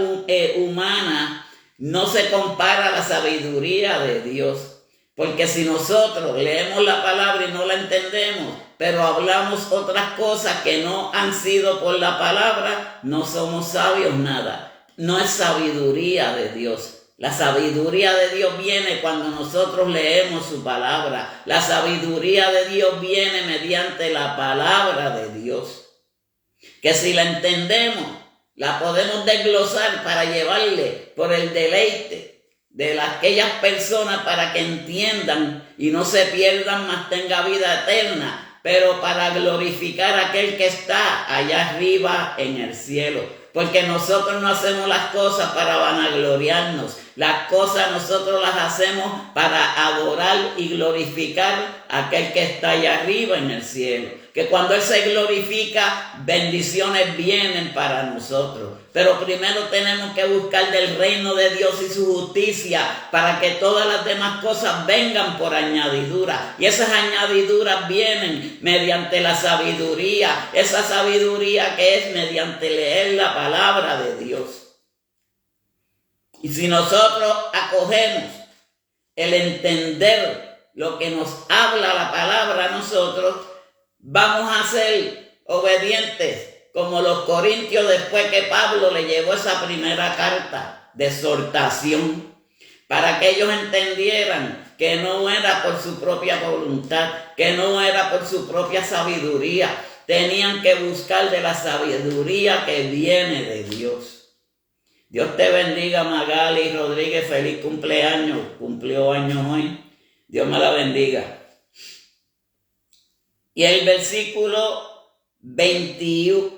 humana no se compara a la sabiduría de Dios, porque si nosotros leemos la palabra y no la entendemos, pero hablamos otras cosas que no han sido por la palabra, no somos sabios nada. No es sabiduría de Dios. La sabiduría de Dios viene cuando nosotros leemos su palabra. La sabiduría de Dios viene mediante la palabra de Dios. Que si la entendemos, la podemos desglosar para llevarle por el deleite de aquellas personas para que entiendan y no se pierdan, mas tenga vida eterna, pero para glorificar a aquel que está allá arriba en el cielo. Porque nosotros no hacemos las cosas para vanagloriarnos. Las cosas nosotros las hacemos para adorar y glorificar a aquel que está allá arriba en el cielo. Que cuando Él se glorifica, bendiciones vienen para nosotros. Pero primero tenemos que buscar del reino de Dios y su justicia para que todas las demás cosas vengan por añadidura. Y esas añadiduras vienen mediante la sabiduría. Esa sabiduría que es mediante leer la palabra de Dios. Y si nosotros acogemos el entender lo que nos habla la palabra a nosotros, vamos a ser obedientes como los corintios después que Pablo le llevó esa primera carta de exhortación para que ellos entendieran que no era por su propia voluntad, que no era por su propia sabiduría. Tenían que buscar de la sabiduría que viene de Dios. Dios te bendiga, Magali Rodríguez, feliz cumpleaños, cumplió años hoy. Dios me la bendiga. Y el versículo 30,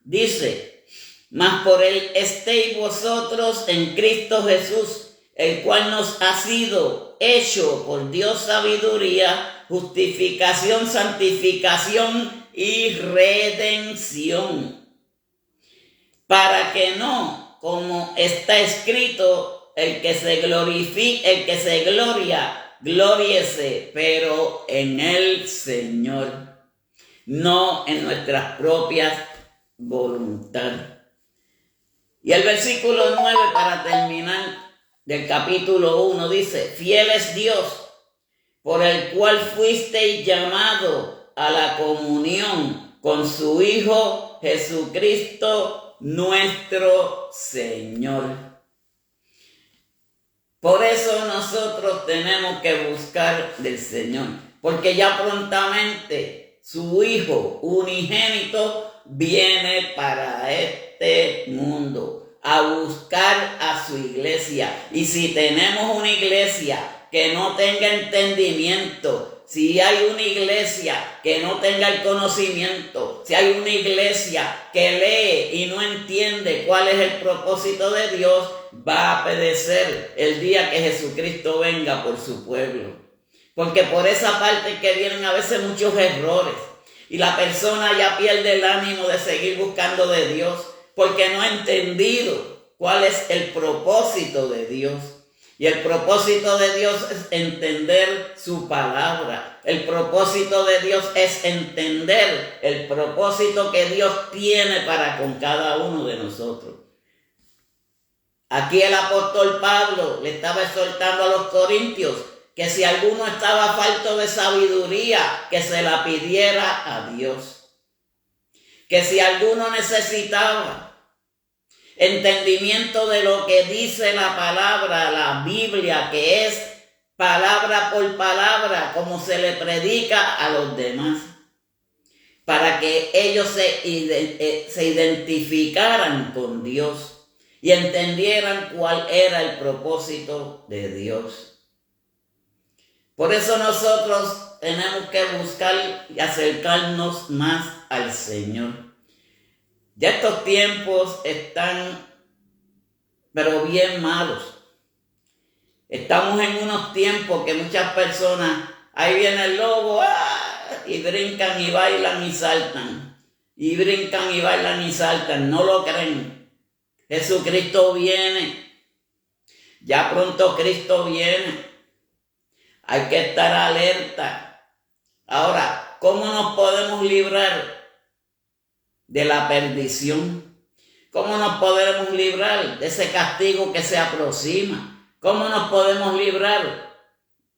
dice: mas por él estéis vosotros en Cristo Jesús, el cual nos ha sido hecho por Dios sabiduría, justificación, santificación y redención. Para que no, como está escrito, el que se gloria, glóriese, pero en el Señor, no en nuestras propias voluntades. Y el versículo 9, para terminar, del capítulo 1, dice: fiel es Dios, por el cual fuisteis llamado a la comunión con su Hijo Jesucristo nuestro Señor. Por eso nosotros tenemos que buscar del Señor, porque ya prontamente su Hijo unigénito viene para este mundo a buscar a su iglesia. Y si tenemos una iglesia que no tenga entendimiento, si hay una iglesia que no tenga el conocimiento, si hay una iglesia que lee y no entiende cuál es el propósito de Dios, va a perecer el día que Jesucristo venga por su pueblo. Porque por esa parte que vienen a veces muchos errores y la persona ya pierde el ánimo de seguir buscando de Dios porque no ha entendido cuál es el propósito de Dios. Y el propósito de Dios es entender su palabra. El propósito de Dios es entender el propósito que Dios tiene para con cada uno de nosotros. Aquí el apóstol Pablo le estaba exhortando a los corintios que si alguno estaba falto de sabiduría, que se la pidiera a Dios. Que si alguno necesitaba entendimiento de lo que dice la palabra, la Biblia, que es palabra por palabra, como se le predica a los demás, para que ellos se identificaran con Dios y entendieran cuál era el propósito de Dios. Por eso nosotros tenemos que buscar y acercarnos más al Señor. Ya estos tiempos están, pero bien malos. Estamos en unos tiempos que muchas personas, ahí viene el lobo, y brincan y bailan y saltan. Y brincan y bailan y saltan, no lo creen. Jesucristo viene. Ya pronto Cristo viene. Hay que estar alerta. Ahora, ¿cómo nos podemos librar de la perdición? ¿Cómo nos podemos librar de ese castigo que se aproxima? ¿Cómo nos podemos librar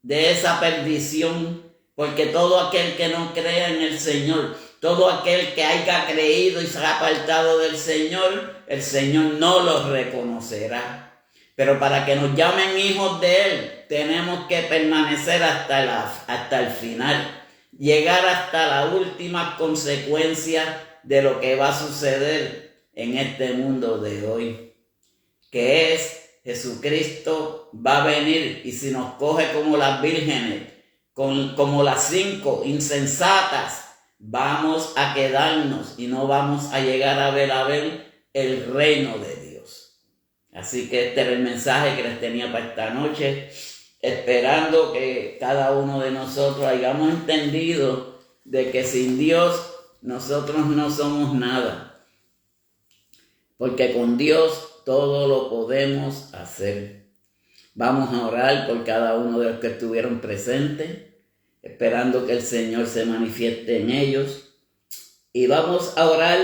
de esa perdición? Porque todo aquel que no crea en el Señor, todo aquel que haya creído y se ha apartado del Señor, el Señor no los reconocerá. Pero para que nos llamen hijos de Él, tenemos que permanecer hasta el final, llegar hasta la última consecuencia de lo que va a suceder en este mundo de hoy, que es Jesucristo va a venir, y si nos coge como las vírgenes, como las 5 insensatas, vamos a quedarnos y no vamos a llegar a ver el reino de Dios. Así que este era el mensaje que les tenía para esta noche, esperando que cada uno de nosotros hayamos entendido de que sin Dios nosotros no somos nada, porque con Dios todo lo podemos hacer. Vamos a orar por cada uno de los que estuvieron presentes, esperando que el Señor se manifieste en ellos. Y vamos a orar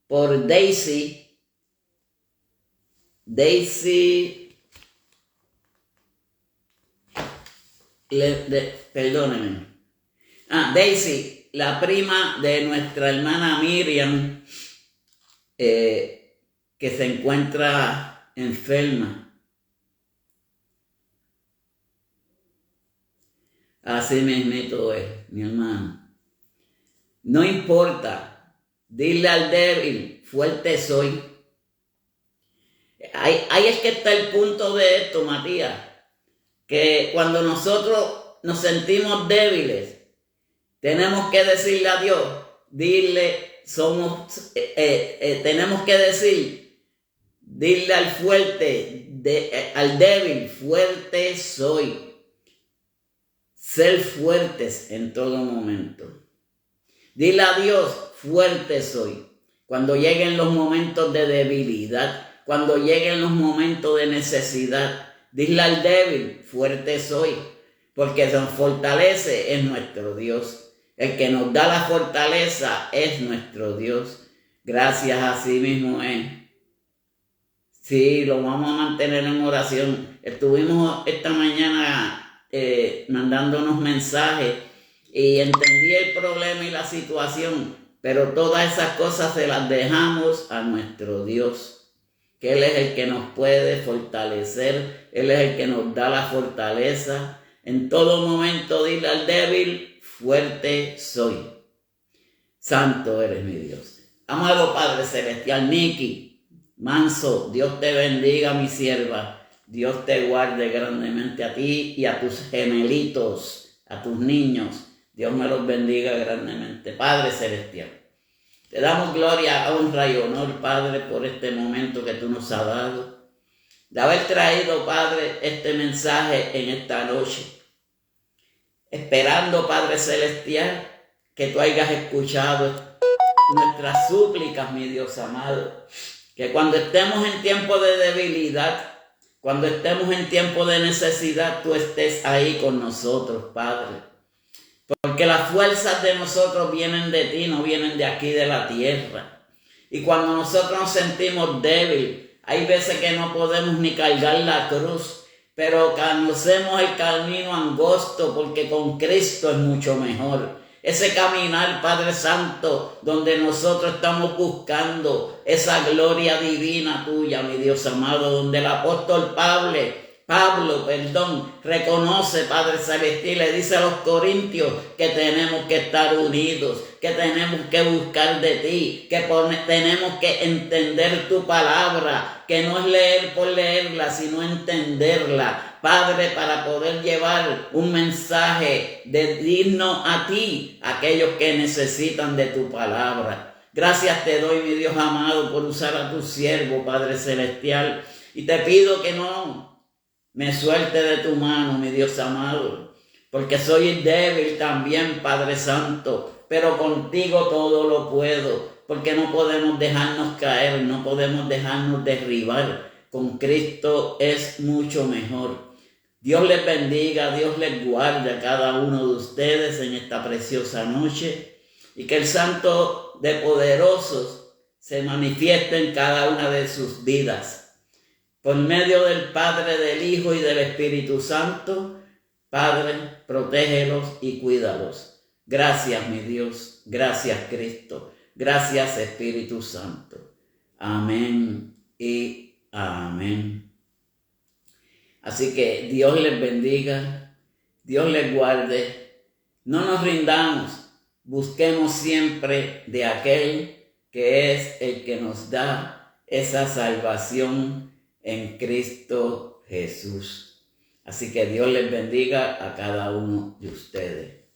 por Daisy. Perdónenme. Daisy, la prima de nuestra hermana Miriam, que se encuentra enferma. Así mismito es, mi hermano. No importa, dile al débil, fuerte soy. Ahí es que está el punto de esto, Matías, que cuando nosotros nos sentimos débiles, tenemos que decirle a Dios, tenemos que dile al fuerte, al débil, fuerte soy. Ser fuertes en todo momento. Dile a Dios, fuerte soy. Cuando lleguen los momentos de debilidad, cuando lleguen los momentos de necesidad, dile al débil, fuerte soy. Porque nos fortalece es nuestro Dios. El que nos da la fortaleza es nuestro Dios. Gracias a sí mismo es. Sí, lo vamos a mantener en oración. Estuvimos esta mañana mandándonos mensajes y entendí el problema y la situación, pero todas esas cosas se las dejamos a nuestro Dios, que Él es el que nos puede fortalecer, Él es el que nos da la fortaleza. En todo momento dile al débil, fuerte soy. Santo eres mi Dios. Amado Padre Celestial, Niki, Manso, Dios te bendiga, mi sierva. Dios te guarde grandemente a ti y a tus gemelitos, a tus niños. Dios me los bendiga grandemente. Padre Celestial, te damos gloria, honra y honor, Padre, por este momento que tú nos has dado. De haber traído, Padre, este mensaje en esta noche. Esperando, Padre Celestial, que tú hayas escuchado nuestras súplicas, mi Dios amado. Que cuando estemos en tiempo de debilidad, cuando estemos en tiempo de necesidad, tú estés ahí con nosotros, Padre. Porque las fuerzas de nosotros vienen de ti, no vienen de aquí de la tierra. Y cuando nosotros nos sentimos débiles, hay veces que no podemos ni cargar la cruz, pero conocemos el camino angosto porque con Cristo es mucho mejor. Ese caminar, Padre Santo, donde nosotros estamos buscando esa gloria divina tuya, mi Dios amado, donde el apóstol Pablo, reconoce, Padre Celestial, y le dice a los corintios que tenemos que estar unidos, que tenemos que buscar de ti, que tenemos que entender tu palabra, que no es leer por leerla, sino entenderla, Padre, para poder llevar un mensaje digno a ti, a aquellos que necesitan de tu palabra. Gracias te doy, mi Dios amado, por usar a tu siervo, Padre Celestial, y te pido que no me suelte de tu mano, mi Dios amado, porque soy débil también, Padre Santo, pero contigo todo lo puedo, porque no podemos dejarnos caer, no podemos dejarnos derribar. Con Cristo es mucho mejor. Dios les bendiga, Dios les guarde a cada uno de ustedes en esta preciosa noche, y que el Santo de Poderosos se manifieste en cada una de sus vidas. Por medio del Padre, del Hijo y del Espíritu Santo, Padre, protégelos y cuídalos. Gracias, mi Dios. Gracias, Cristo. Gracias, Espíritu Santo. Amén y amén. Así que Dios les bendiga, Dios les guarde. No nos rindamos. busquemos siempre de aquel que es el que nos da esa salvación en Cristo Jesús. Así que Dios les bendiga a cada uno de ustedes.